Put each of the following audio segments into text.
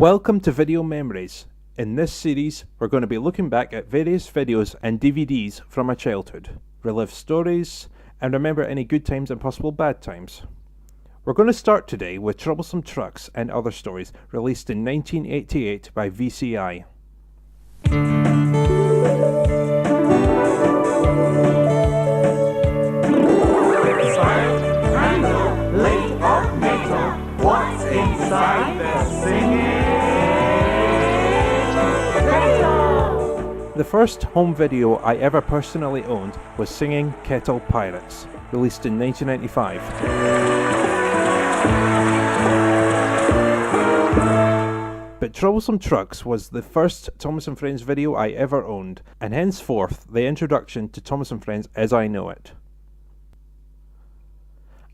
Welcome to Video Memories. In this series, we're going to be looking back at various videos and DVDs from our childhood, relive stories, and remember any good times and possible bad times. We're going to start today with Troublesome Trucks and Other Stories, released in 1988 by VCI. What's inside the singing? The first home video I ever personally owned was Singing Kettle Pirates, released in 1995. But Troublesome Trucks was the first Thomas & Friends video I ever owned, and henceforth the introduction to Thomas & Friends as I know it.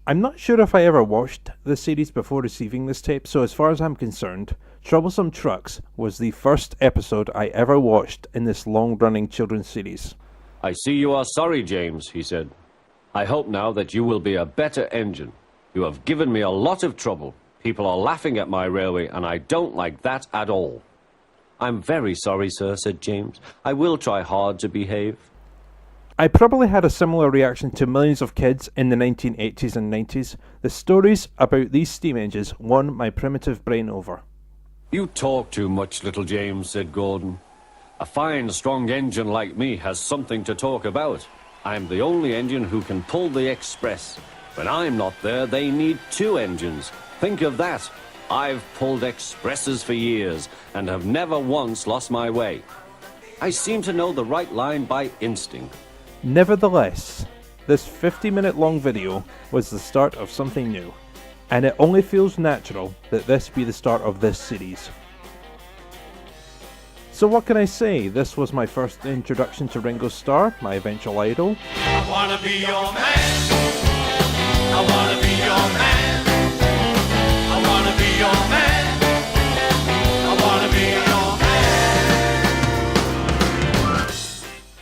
I'm not sure if I ever watched the series before receiving this tape, so as far as I'm concerned, Troublesome Trucks was the first episode I ever watched in this long-running children's series. I see you are sorry, James, he said. I hope now that you will be a better engine. You have given me a lot of trouble. People are laughing at my railway, and I don't like that at all. I'm very sorry, sir, said James. I will try hard to behave. I probably had a similar reaction to millions of kids in the 1980s and 90s. The stories about these steam engines won my primitive brain over. You talk too much, little James, said Gordon. A fine, strong engine like me has something to talk about. I'm the only engine who can pull the express. When I'm not there, they need two engines. Think of that. I've pulled expresses for years and have never once lost my way. I seem to know the right line by instinct. Nevertheless, this 50-minute long video was the start of something new, and it only feels natural that this be the start of this series. So what can I say? This was my first introduction to Ringo Starr, my eventual idol. I wanna be your man. I wanna be your man. I wanna be your man. I wanna be your man.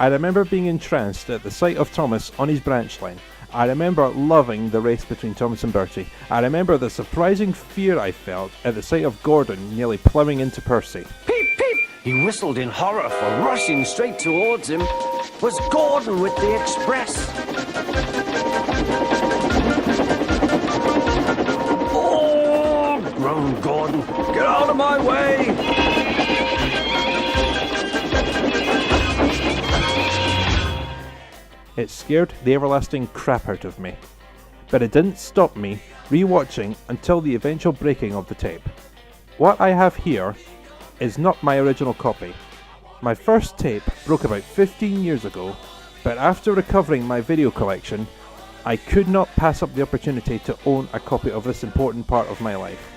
I remember being entranced at the sight of Thomas on his branch line. I remember loving the race between Thomas and Bertie. I remember the surprising fear I felt at the sight of Gordon nearly ploughing into Percy. Peep, peep! He whistled in horror, for rushing straight towards him was Gordon with the express. Oh, groaned Gordon. Get out of my way! It scared the everlasting crap out of me. But it didn't stop me re-watching until the eventual breaking of the tape. What I have here is not my original copy. My first tape broke about 15 years ago, but after recovering my video collection, I could not pass up the opportunity to own a copy of this important part of my life.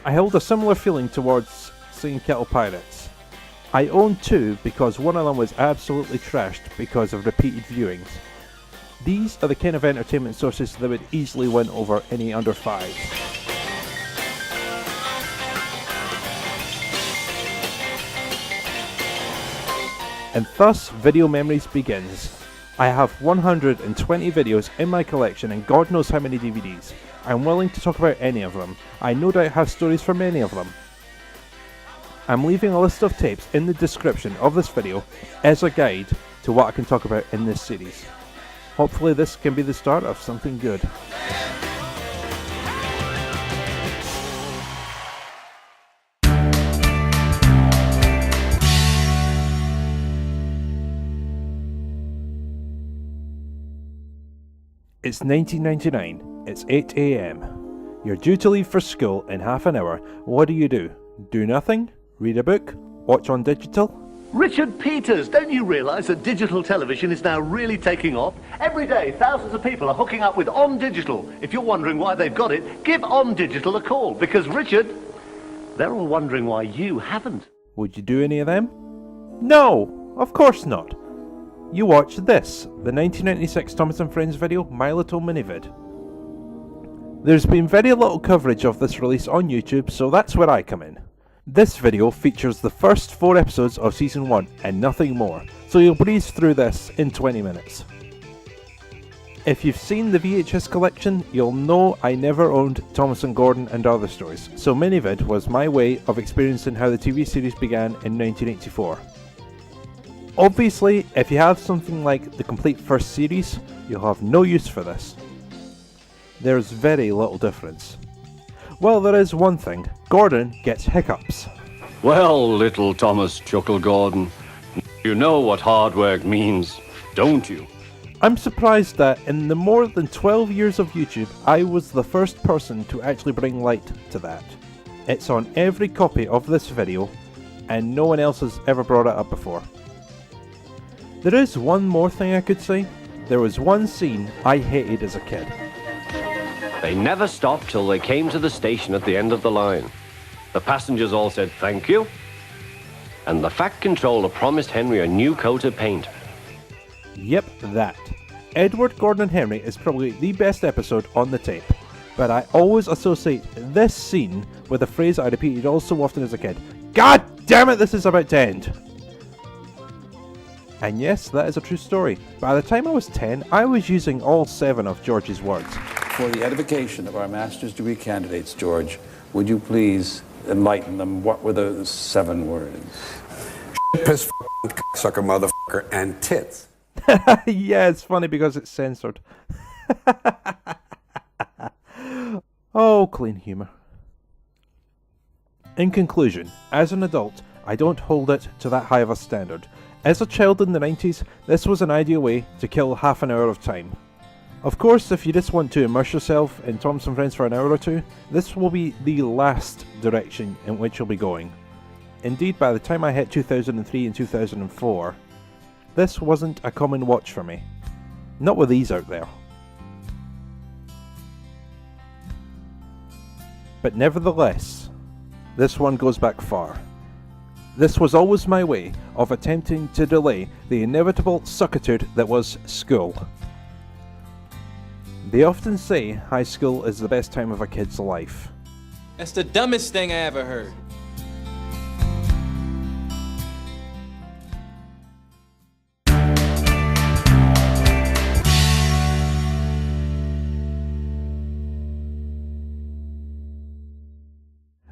I hold a similar feeling towards Singing Kettle Pirates. I own two because one of them was absolutely trashed because of repeated viewings. These are the kind of entertainment sources that would easily win over any under 5. And thus Video Memories begins. I have 120 videos in my collection and God knows how many DVDs. I'm willing to talk about any of them. I no doubt have stories for many of them. I'm leaving a list of tapes in the description of this video as a guide to what I can talk about in this series. Hopefully this can be the start of something good. It's 1999, it's 8 AM. You're due to leave for school in half an hour. What do? Do nothing? Read a book? Watch on digital? Richard Peters, don't you realise that digital television is now really taking off? Every day, thousands of people are hooking up with On Digital. If you're wondering why they've got it, give On Digital a call, because Richard, they're all wondering why you haven't. Would you do any of them? No, of course not. You watch this, the 1996 Thomas & Friends video, My Little Mini-vid. There's been very little coverage of this release on YouTube, so that's where I come in. This video features the first 4 episodes of Season 1 and nothing more, so you'll breeze through this in 20 minutes. If you've seen the VHS collection, you'll know I never owned Thomas and Gordon and other stories, so Mini-vid was my way of experiencing how the TV series began in 1984. Obviously, if you have something like the complete first series, you'll have no use for this. There's very little difference. Well, there is one thing. Gordon gets hiccups. Well, little Thomas, chuckled Gordon, you know what hard work means, don't you? I'm surprised that in the more than 12 years of YouTube, I was the first person to actually bring light to that. It's on every copy of this video, and no one else has ever brought it up before. There is one more thing I could say. There was one scene I hated as a kid. They never stopped till they came to the station at the end of the line. The passengers all said thank you, and the Fat Controller promised Henry a new coat of paint. Yep, that. Edward, Gordon and Henry is probably the best episode on the tape, but I always associate this scene with a phrase I repeated all so often as a kid. God damn it, this is about to end! And yes, that is a true story. By the time I was 10, I was using all 7 of George's words. For the edification of our master's degree candidates, George, would you please enlighten them? What were the 7 words? Piss, sucker, motherfucker, and tits. Yeah, it's funny because it's censored. Oh, clean humour. In conclusion, as an adult, I don't hold it to that high of a standard. As a child in the 90s, this was an ideal way to kill half an hour of time. Of course, if you just want to immerse yourself in Thomas and Friends for an hour or two, this will be the last direction in which you'll be going. Indeed, by the time I hit 2003 and 2004, this wasn't a common watch for me. Not with these out there. But nevertheless, this one goes back far. This was always my way of attempting to delay the inevitable suckitude that was school. They often say high school is the best time of a kid's life. That's the dumbest thing I ever heard.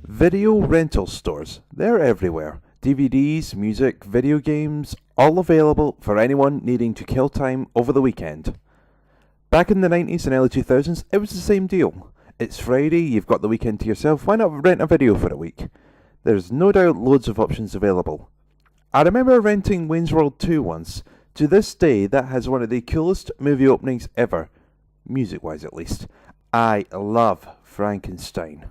Video rental stores, they're everywhere. DVDs, music, video games, all available for anyone needing to kill time over the weekend. Back in the 90s and early 2000s, it was the same deal. It's Friday, you've got the weekend to yourself, why not rent a video for a week? There's no doubt loads of options available. I remember renting Wayne's World 2 once. To this day, that has one of the coolest movie openings ever, music-wise at least. I love Frankenstein.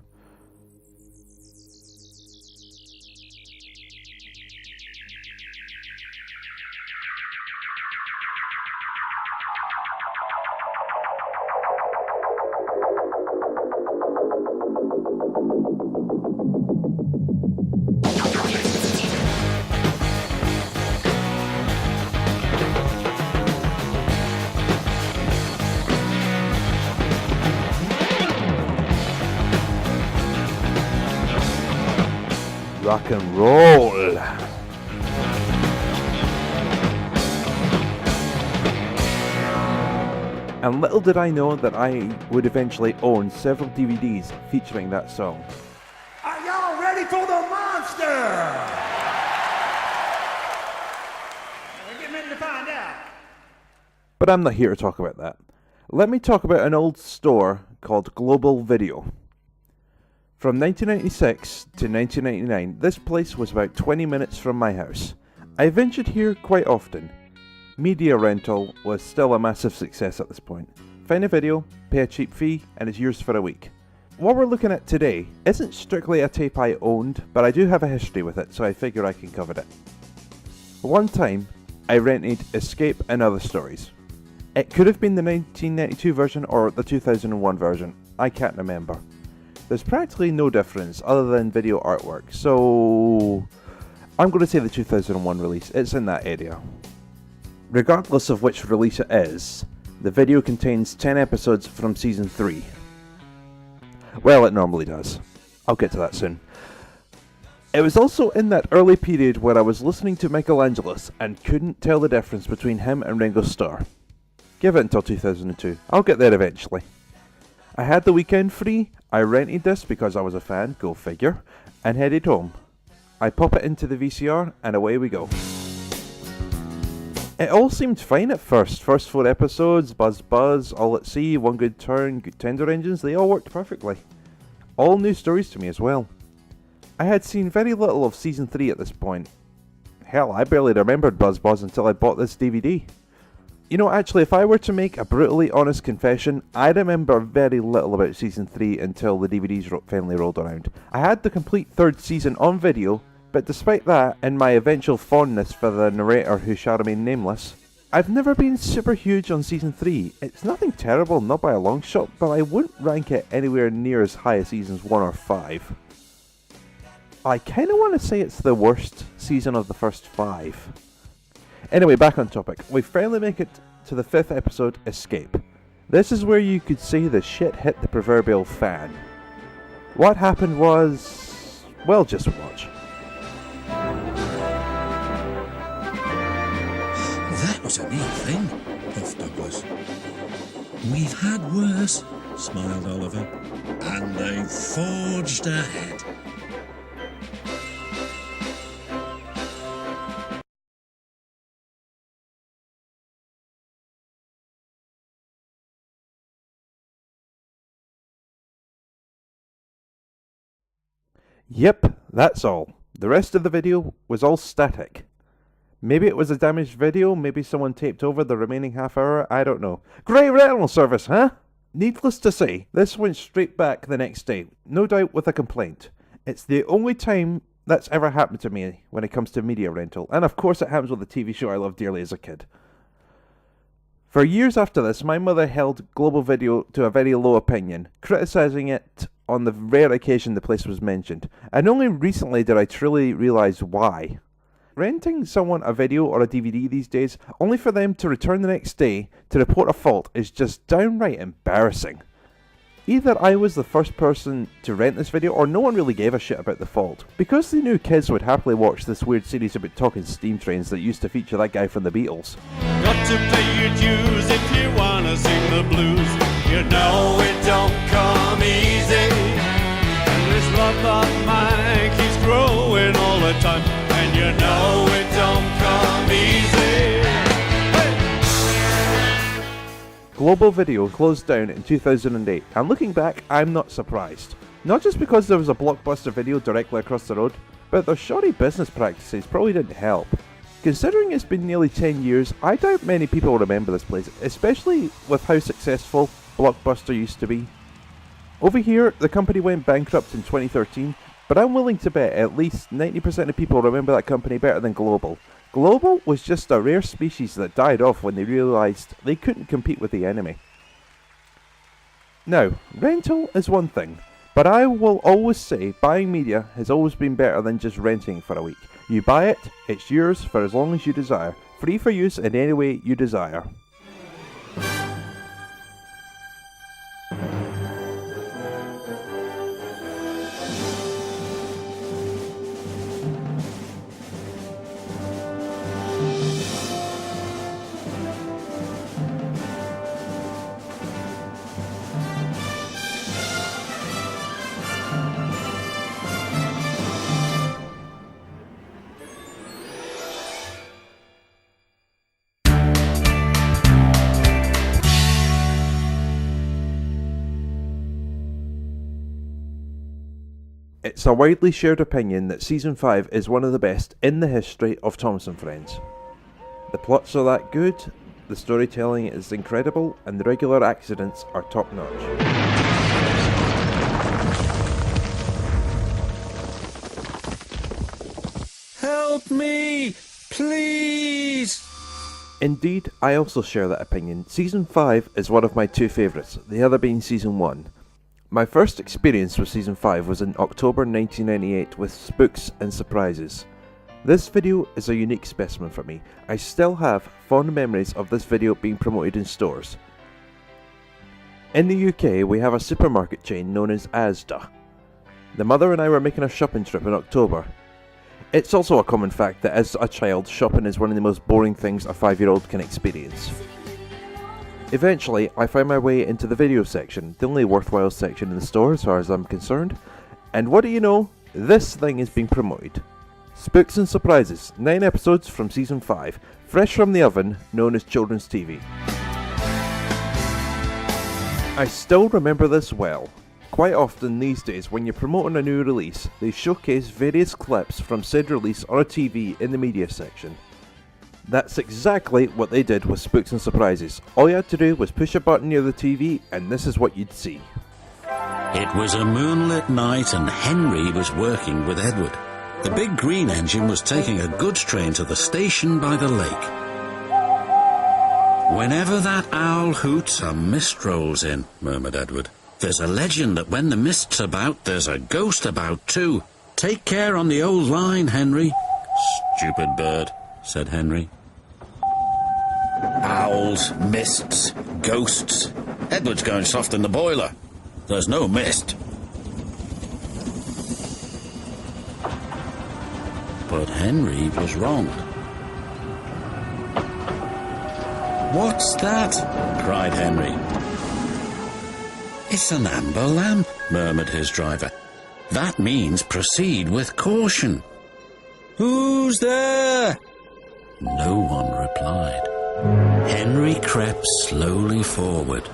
Rock and roll. And little did I know that I would eventually own several DVDs featuring that song. Are y'all ready for the monster? We're getting ready to find out. But I'm not here to talk about that. Let me talk about an old store called Global Video. From 1996 to 1999, this place was about 20 minutes from my house. I ventured here quite often. Media rental was still a massive success at this point. Find a video, pay a cheap fee, and it's yours for a week. What we're looking at today isn't strictly a tape I owned, but I do have a history with it, so I figure I can cover it. One time, I rented Escape and Other Stories. It could have been the 1992 version or the 2001 version, I can't remember. There's practically no difference other than video artwork, so I'm going to say the 2001 release, it's in that area. Regardless of which release it is, the video contains 10 episodes from Season 3. Well, it normally does. I'll get to that soon. It was also in that early period where I was listening to Michael Angelis and couldn't tell the difference between him and Ringo Starr. Give it until 2002. I'll get there eventually. I had the weekend free, I rented this because I was a fan, go figure, and headed home. I pop it into the VCR and away we go. It all seemed fine at first. First 4 episodes, Buzz, All at Sea, One Good Turn, Good Tender Engines, they all worked perfectly. All new stories to me as well. I had seen very little of Season 3 at this point. Hell, I barely remembered Buzz until I bought this DVD. You know, actually, if I were to make a brutally honest confession, I remember very little about Season 3 until the DVDs finally rolled around. I had the complete 3rd season on video, but despite that, and my eventual fondness for the narrator who shall remain nameless, I've never been super huge on Season 3. It's nothing terrible, not by a long shot, but I wouldn't rank it anywhere near as high as Seasons 1 or 5. I kinda want to say it's the worst season of the first 5. Anyway, back on topic. We finally make it to the 5th episode, Escape. This is where you could say the shit hit the proverbial fan. What happened was... well, just watch. That was a neat thing, puffed Douglas. We've had worse, smiled Oliver, and they forged ahead. Yep, that's all. The rest of the video was all static. Maybe it was a damaged video, maybe someone taped over the remaining half hour, I don't know. Great rental service, huh? Needless to say, this went straight back the next day, no doubt with a complaint. It's the only time that's ever happened to me when it comes to media rental, and of course it happens with a TV show I loved dearly as a kid. For years after this, my mother held Global Video to a very low opinion, criticising it on the rare occasion the place was mentioned, and only recently did I truly realise why. Renting someone a video or a DVD these days, only for them to return the next day to report a fault, is just downright embarrassing. Either I was the first person to rent this video, or no one really gave a shit about the fault. Because they knew kids would happily watch this weird series about talking steam trains that used to feature that guy from the Beatles. Got to pay your dues if you wanna sing the blues. You know it don't come easy. And this love of mine keeps growing all the time. And you know it don't come easy. Global Video closed down in 2008, and looking back, I'm not surprised. Not just because there was a Blockbuster Video directly across the road, but their shoddy business practices probably didn't help. Considering it's been nearly 10 years, I doubt many people remember this place, especially with how successful Blockbuster used to be. Over here, the company went bankrupt in 2013, but I'm willing to bet at least 90% of people remember that company better than Global. Global was just a rare species that died off when they realised they couldn't compete with the enemy. Now, rental is one thing, but I will always say buying media has always been better than just renting for a week. You buy it, it's yours for as long as you desire, free for use in any way you desire. It's a widely shared opinion that Season 5 is one of the best in the history of Thomas & Friends. The plots are that good, the storytelling is incredible, and the regular accidents are top notch. Help me, please! Indeed, I also share that opinion. Season 5 is one of my 2 favourites, the other being Season 1. My first experience with Season 5 was in October 1998 with Spooks and Surprises. This video is a unique specimen for me. I still have fond memories of this video being promoted in stores. In the UK, we have a supermarket chain known as Asda. The mother and I were making a shopping trip in October. It's also a common fact that as a child, shopping is one of the most boring things a 5-year-old can experience. Eventually, I found my way into the video section, the only worthwhile section in the store as far as I'm concerned, and what do you know, this thing is being promoted. Spooks and Surprises, 9 episodes from Season 5, fresh from the oven, known as children's TV. I still remember this well. Quite often these days, when you're promoting a new release, they showcase various clips from said release on a TV in the media section. That's exactly what they did with Spooks and Surprises. All you had to do was push a button near the TV and this is what you'd see. It was a moonlit night and Henry was working with Edward. The big green engine was taking a goods train to the station by the lake. Whenever that owl hoots, a mist rolls in, murmured Edward. There's a legend that when the mist's about, there's a ghost about too. Take care on the old line, Henry. Stupid bird, said Henry. Owls, mists, ghosts. Edward's going soft in the boiler. There's no mist. But Henry was wrong. What's that? Cried Henry. It's an amber lamp, murmured his driver. That means proceed with caution. Who's there? No one replied. Henry crept slowly forward.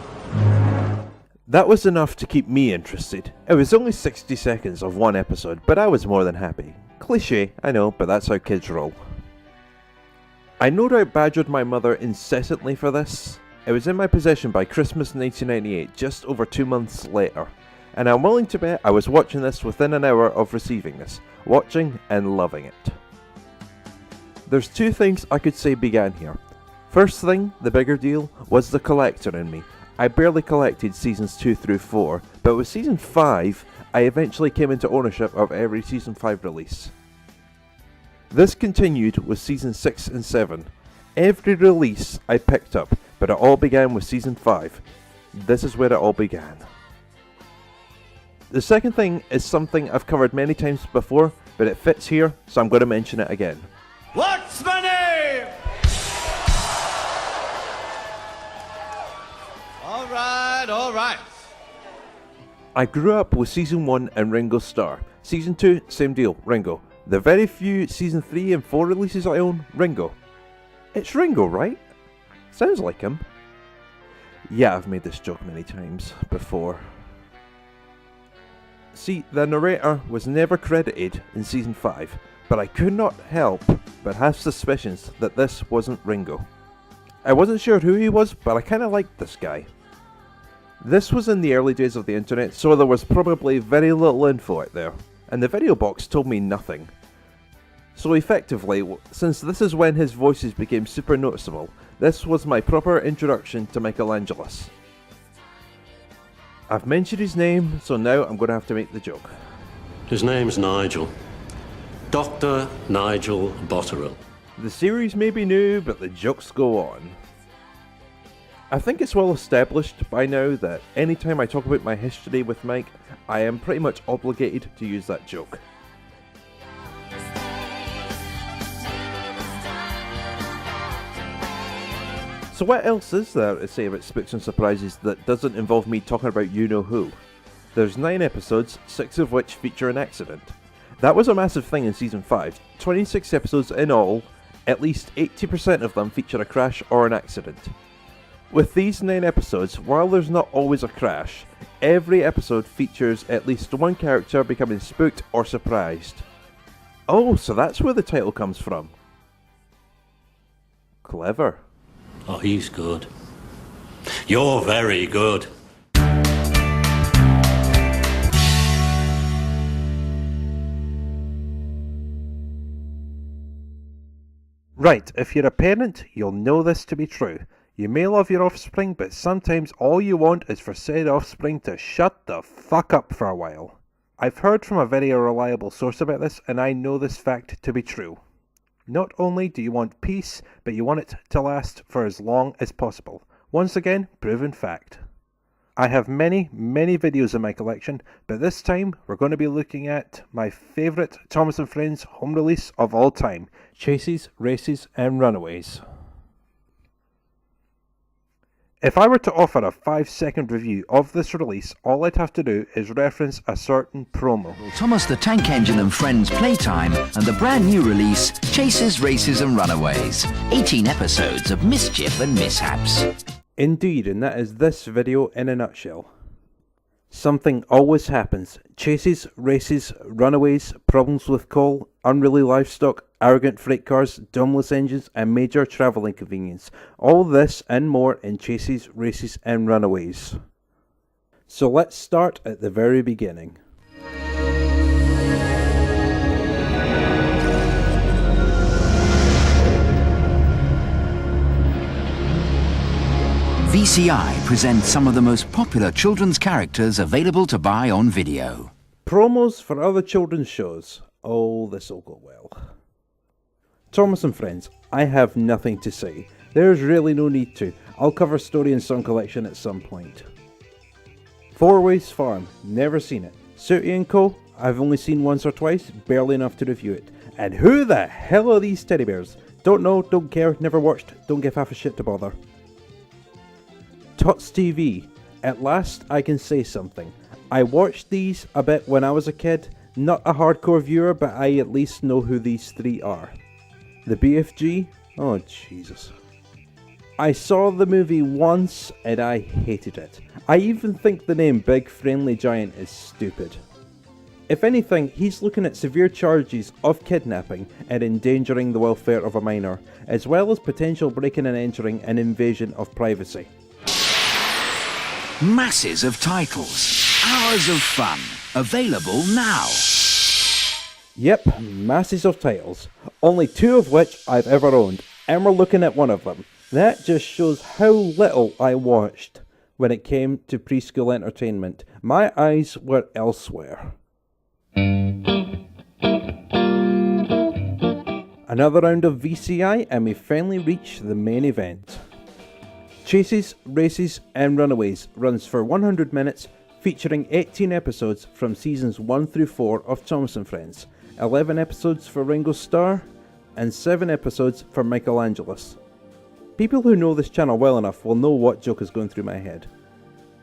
That was enough to keep me interested. It was only 60 seconds of one episode, but I was more than happy. Cliché, I know, but that's how kids roll. I no doubt badgered my mother incessantly for this. It was in my possession by Christmas 1998, just over 2 months later, and I'm willing to bet I was watching this within an hour of receiving this, watching and loving it. There's 2 things I could say began here. First thing, the bigger deal, was the collector in me. I barely collected seasons 2 through 4, but with season 5, I eventually came into ownership of every season 5 release. This continued with season 6 and 7. Every release I picked up, but it all began with season 5. This is where it all began. The second thing is something I've covered many times before, but it fits here, so I'm going to mention it again. What's my name? All right. I grew up with season 1 and Ringo's Star. Season 2, same deal, Ringo. The very few season 3 and 4 releases I own, Ringo. It's Ringo, right? Sounds like him. Yeah, I've made this joke many times before. See, the narrator was never credited in season 5, but I could not help but have suspicions that this wasn't Ringo. I wasn't sure who he was, but I kinda liked this guy. This was in the early days of the internet, so there was probably very little info out there, and the video box told me nothing. So effectively, since this is when his voices became super noticeable, this was my proper introduction to Michelangelos. I've mentioned his name, so now I'm going to have to make the joke. His name's Nigel. Dr. Nigel Botterill. The series may be new, but the jokes go on. I think it's well established by now that anytime I talk about my history with Mike, I am pretty much obligated to use that joke. So what else is there to say about Spooks and Surprises that doesn't involve me talking about you-know-who? There's 9 episodes, 6 of which feature an accident. That was a massive thing in Season 5. 26 episodes in all, at least 80% of them feature a crash or an accident. With these 9 episodes, while there's not always a crash, every episode features at least one character becoming spooked or surprised. Oh, so that's where the title comes from. Clever. Oh, he's good. You're very good. Right, if you're a parent, you'll know this to be true. You may love your offspring, but sometimes all you want is for said offspring to shut the fuck up for a while. I've heard from a very reliable source about this, and I know this fact to be true. Not only do you want peace, but you want it to last for as long as possible. Once again, proven fact. I have many videos in my collection, but this time we're going to be looking at my favourite Thomas & Friends home release of all time, Chases, Races and Runaways. If I were to offer a 5-second review of this release, all I'd have to do is reference a certain promo. Thomas the Tank Engine and Friends Playtime and the brand new release, Chases, Races and Runaways. 18 episodes of mischief and mishaps. Indeed, and that is this video in a nutshell. Something always happens. Chases, races, runaways, problems with coal, unruly livestock, arrogant freight cars, dumbless engines, and major travel inconvenience. All this and more in Chases, Races, and Runaways. So let's start at the very beginning. VCI presents some of the most popular children's characters available to buy on video. Promos for other children's shows. Oh, this'll go well. Thomas and Friends, I have nothing to say. There's really no need to. I'll cover Story and Song Collection at some point. Four Ways Farm, never seen it. Sooty & Co, I've only seen once or twice, barely enough to review it. And who the hell are these teddy bears? Don't know, don't care, never watched, don't give half a shit to bother. Tots TV, at last I can say something. I watched these a bit when I was a kid, not a hardcore viewer, but I at least know who these three are. The BFG? Oh Jesus. I saw the movie once and I hated it. I even think the name Big Friendly Giant is stupid. If anything, he's looking at severe charges of kidnapping and endangering the welfare of a minor, as well as potential breaking and entering and invasion of privacy. Masses of titles, hours of fun, available now. Yep, masses of titles, only 2 of which I've ever owned, and we're looking at one of them. That just shows how little I watched when it came to preschool entertainment. My eyes were elsewhere. Another round of VCI and we finally reach the main event. Chases, Races and Runaways runs for 100 minutes, featuring 18 episodes from seasons 1 through 4 of Thomas and Friends, 11 episodes for Ringo Starr, and 7 episodes for Michelangelos. People who know this channel well enough will know what joke is going through my head.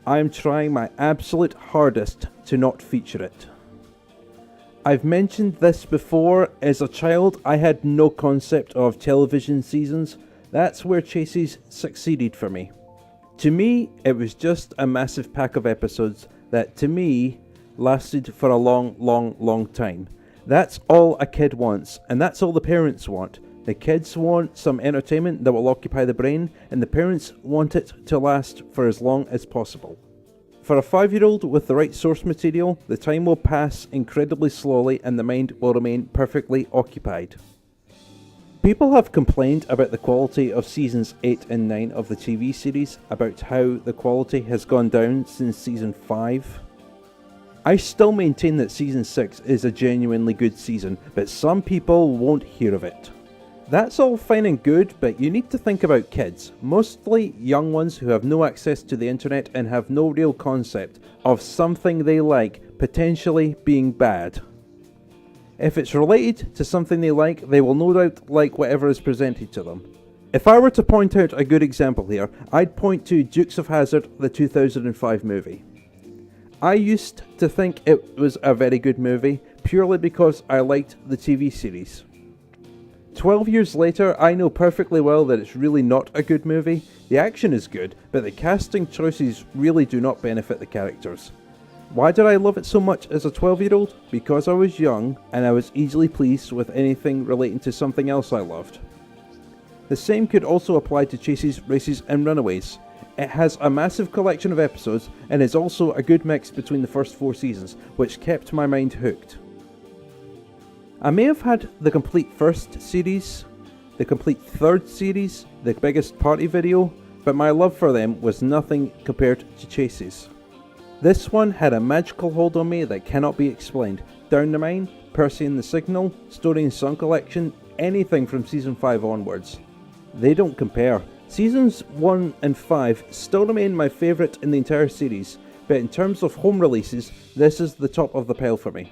I am trying my absolute hardest to not feature it. I've mentioned this before. As a child, I had no concept of television seasons. That's where Chases succeeded for me. To me, it was just a massive pack of episodes that, to me, lasted for a long time. That's all a kid wants, and that's all the parents want. The kids want some entertainment that will occupy the brain, and the parents want it to last for as long as possible. For a 5-year-old with the right source material, the time will pass incredibly slowly and the mind will remain perfectly occupied. People have complained about the quality of seasons 8 and 9 of the TV series, about how the quality has gone down since season 5. I still maintain that season 6 is a genuinely good season, but some people won't hear of it. That's all fine and good, but you need to think about kids, mostly young ones who have no access to the internet and have no real concept of something they like potentially being bad. If it's related to something they like, they will no doubt like whatever is presented to them. If I were to point out a good example here, I'd point to Dukes of Hazzard, the 2005 movie. I used to think it was a very good movie, purely because I liked the TV series. 12 years later, I know perfectly well that it's really not a good movie. The action is good, but the casting choices really do not benefit the characters. Why did I love it so much as a 12-year-old? Because I was young, and I was easily pleased with anything relating to something else I loved. The same could also apply to Chases, Races and Runaways. It has a massive collection of episodes, and is also a good mix between the first 4 seasons, which kept my mind hooked. I may have had the complete first series, the complete third series, the biggest party video, but my love for them was nothing compared to Chases. This one had a magical hold on me that cannot be explained. Down the Mine, Percy and the Signal, Story and Song Collection, anything from season 5 onwards. They don't compare. Seasons 1 and 5 still remain my favourite in the entire series, but in terms of home releases, this is the top of the pile for me.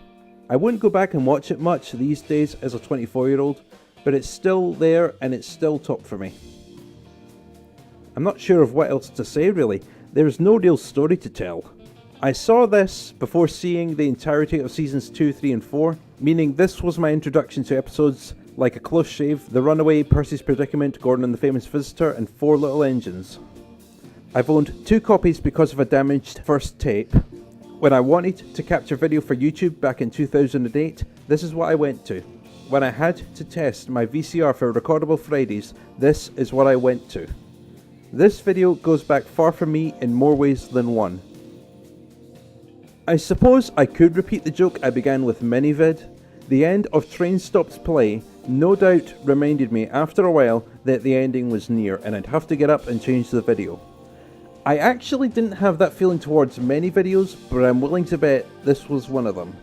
I wouldn't go back and watch it much these days as a 24-year-old, but it's still there and it's still top for me. I'm not sure of what else to say really. There's no real story to tell. I saw this before seeing the entirety of seasons 2, 3 and 4, meaning this was my introduction to episodes like A Close Shave, The Runaway, Percy's Predicament, Gordon and the Famous Visitor, and Four Little Engines. I've owned 2 copies because of a damaged first tape. When I wanted to capture video for YouTube back in 2008, this is what I went to. When I had to test my VCR for Recordable Fridays, this is what I went to. This video goes back far for me in more ways than one. I suppose I could repeat the joke I began with Mini-vid. The end of Train Stops Play no doubt reminded me after a while that the ending was near and I'd have to get up and change the video. I actually didn't have that feeling towards many videos, but I'm willing to bet this was one of them.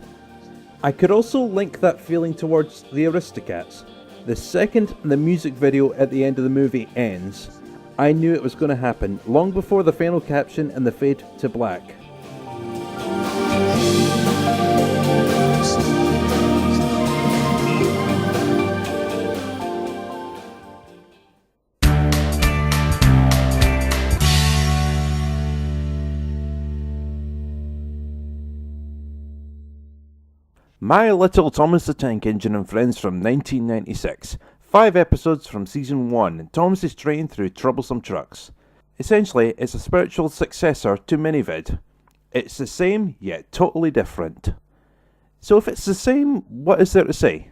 I could also link that feeling towards the Aristocats. The second the music video at the end of the movie ends, I knew it was going to happen long before the final caption and the fade to black. My Little Thomas the Tank Engine and Friends from 1996. 5 episodes from Season 1 in Thomas's train through Troublesome Trucks. Essentially, it's a spiritual successor to Mini-vid. It's the same, yet totally different. So if it's the same, what is there to say?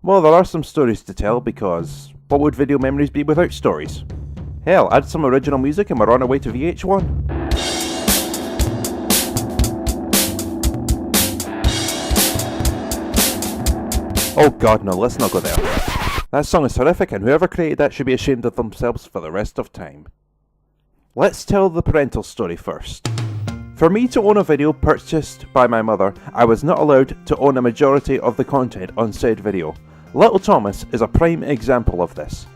Well, there are some stories to tell because what would video memories be without stories? Hell, add some original music and we're on our way to VH1. Oh god, no, let's not go there. That song is horrific and whoever created that should be ashamed of themselves for the rest of time. Let's tell the parental story first. For me to own a video purchased by my mother, I was not allowed to own a majority of the content on said video. Little Thomas is a prime example of this.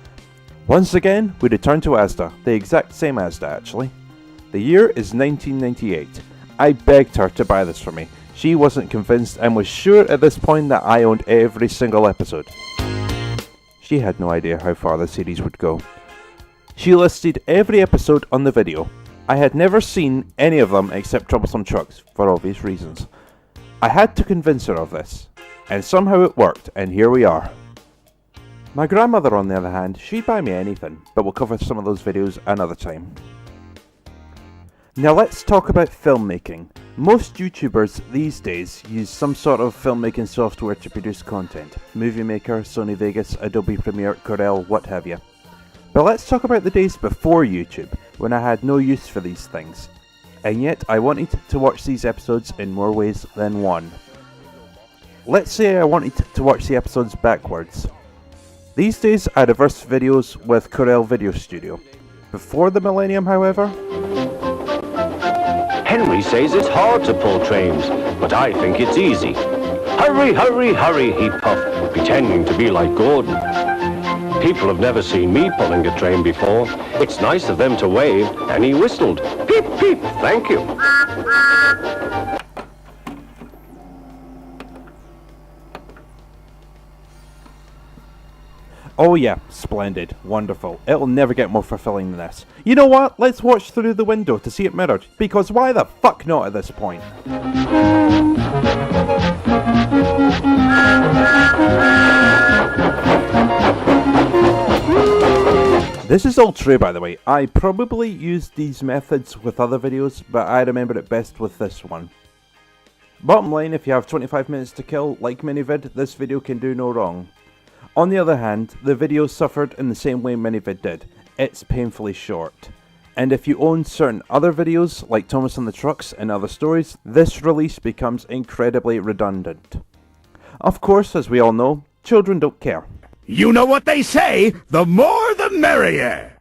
Once again, we return to Asda, the exact same Asda actually. The year is 1998. I begged her to buy this for me. She wasn't convinced and was sure at this point that I owned every single episode. She had no idea how far the series would go. She listed every episode on the video. I had never seen any of them except Troublesome Trucks, for obvious reasons. I had to convince her of this, and somehow it worked, and here we are. My grandmother, on the other hand, she'd buy me anything, but we'll cover some of those videos another time. Now let's talk about filmmaking. Most YouTubers these days use some sort of filmmaking software to produce content. Movie Maker, Sony Vegas, Adobe Premiere, Corel, what have you. But let's talk about the days before YouTube, when I had no use for these things. And yet I wanted to watch these episodes in more ways than one. Let's say I wanted to watch the episodes backwards. These days I reverse videos with Corel Video Studio. Before the millennium, however, Henry says it's hard to pull trains, but I think it's easy. Hurry, hurry, hurry, he puffed, pretending to be like Gordon. People have never seen me pulling a train before. It's nice of them to wave, and he whistled. Peep, peep, thank you. oh yeah, splendid, wonderful. It'll never get more fulfilling than this. You know what? Let's watch through the window to see it mirrored, because why the fuck not at this point? This is all true, by the way. I probably used these methods with other videos, but I remember it best with this one. Bottom line, if you have 25 minutes to kill, like Mini-vid, this video can do no wrong. On the other hand, the video suffered in the same way Mini-vid did. It's painfully short. And if you own certain other videos, like Thomas and the Trucks and other stories, this release becomes incredibly redundant. Of course, as we all know, children don't care. You know what they say, the more the merrier!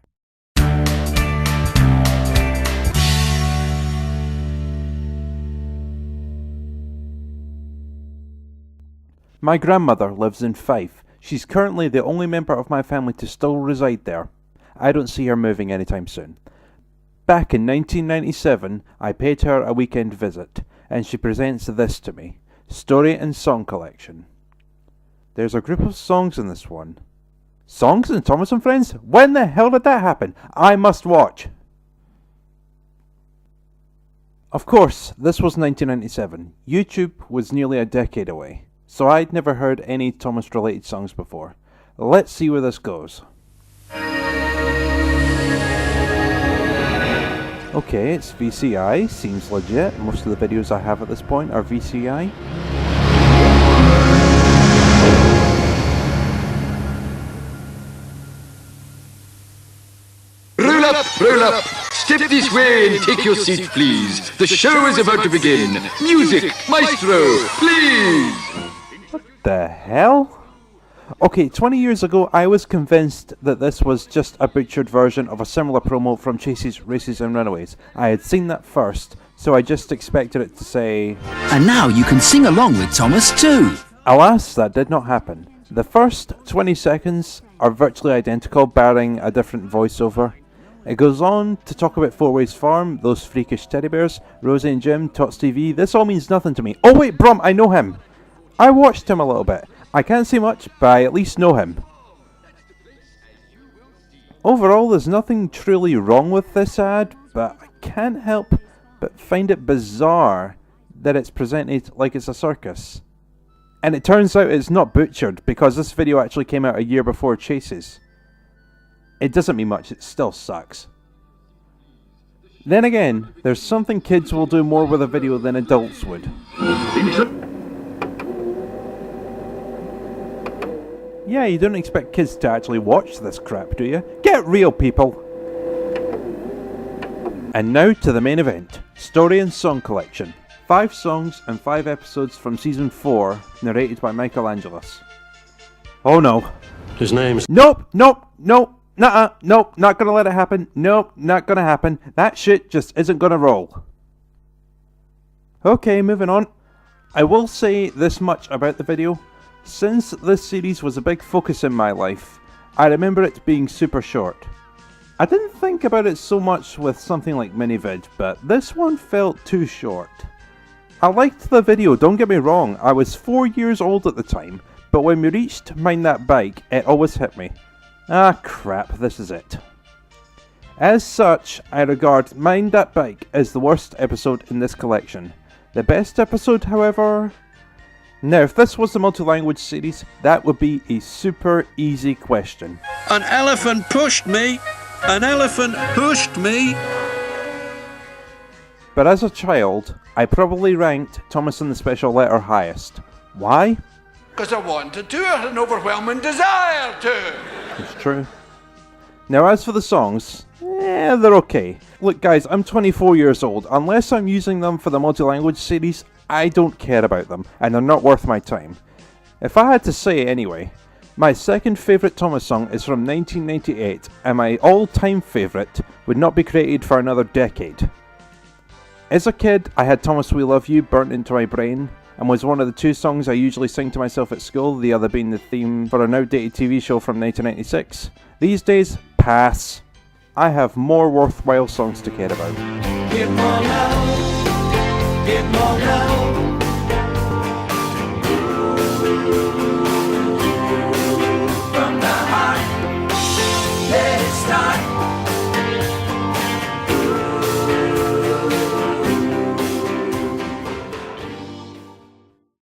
My grandmother lives in Fife. She's currently the only member of my family to still reside there. I don't see her moving anytime soon. Back in 1997, I paid her a weekend visit, and she presents this to me. Story and Song Collection. There's a group of songs in this one. Songs and Thomas and Friends? When the hell did that happen? I must watch. Of course, this was 1997. YouTube was nearly a decade away, so I'd never heard any Thomas-related songs before. Let's see where this goes. Okay, it's VCI, seems legit. Most of the videos I have at this point are VCI. Roll up, step this way and take your seat, please. The show is about to begin. Music, maestro, please. What the hell? Okay, 20 years ago, I was convinced that this was just a butchered version of a similar promo from Chases, Races and Runaways. I had seen that first, so I just expected it to say... And now you can sing along with Thomas too. Alas, that did not happen. The first 20 seconds are virtually identical, barring a different voiceover. It goes on to talk about Four Ways Farm, those freakish teddy bears, Rosie and Jim, Tots TV. This all means nothing to me. Oh wait, Brum, I know him. I watched him a little bit. I can't say much, but I at least know him. Overall, there's nothing truly wrong with this ad, but I can't help but find it bizarre that it's presented like it's a circus. And it turns out it's not butchered, because this video actually came out a year before Chases. It doesn't mean much, it still sucks. Then again, there's something kids will do more with a video than adults would. Yeah, you don't expect kids to actually watch this crap, do you? Get real, people! And now to the main event, Story and Song Collection. 5 songs and 5 episodes from Season 4, narrated by Michael Angelis. Oh no. His name's... Nope, nope, nope. Nuh-uh, nope, not gonna let it happen. Nope, not gonna happen. That shit just isn't gonna roll. Okay, moving on. I will say this much about the video. Since this series was a big focus in my life, I remember it being super short. I didn't think about it so much with something like Mini-vid, but this one felt too short. I liked the video, don't get me wrong, I was 4 years old at the time, but when we reached Mind That Bike, it always hit me. Ah crap, this is it. As such, I regard Mind That Bike as the worst episode in this collection. The best episode, however... Now, if this was the multi-language series, that would be a super easy question. An elephant pushed me! An elephant pushed me! But as a child, I probably ranked Thomas and the Special Letter highest. Why? Because I wanted to, I had an overwhelming desire to. It's true. Now as for the songs, they're okay. Look guys, I'm 24 years old. Unless I'm using them for the multi-language series, I don't care about them, and they're not worth my time. If I had to say anyway, my second favourite Thomas song is from 1998, and my all-time favourite would not be created for another decade. As a kid, I had Thomas We Love You burnt into my brain, and was one of the 2 songs I usually sing to myself at school, the other being the theme for an outdated TV show from 1996. These days, pass. I have more worthwhile songs to care about. Get more love, get more love.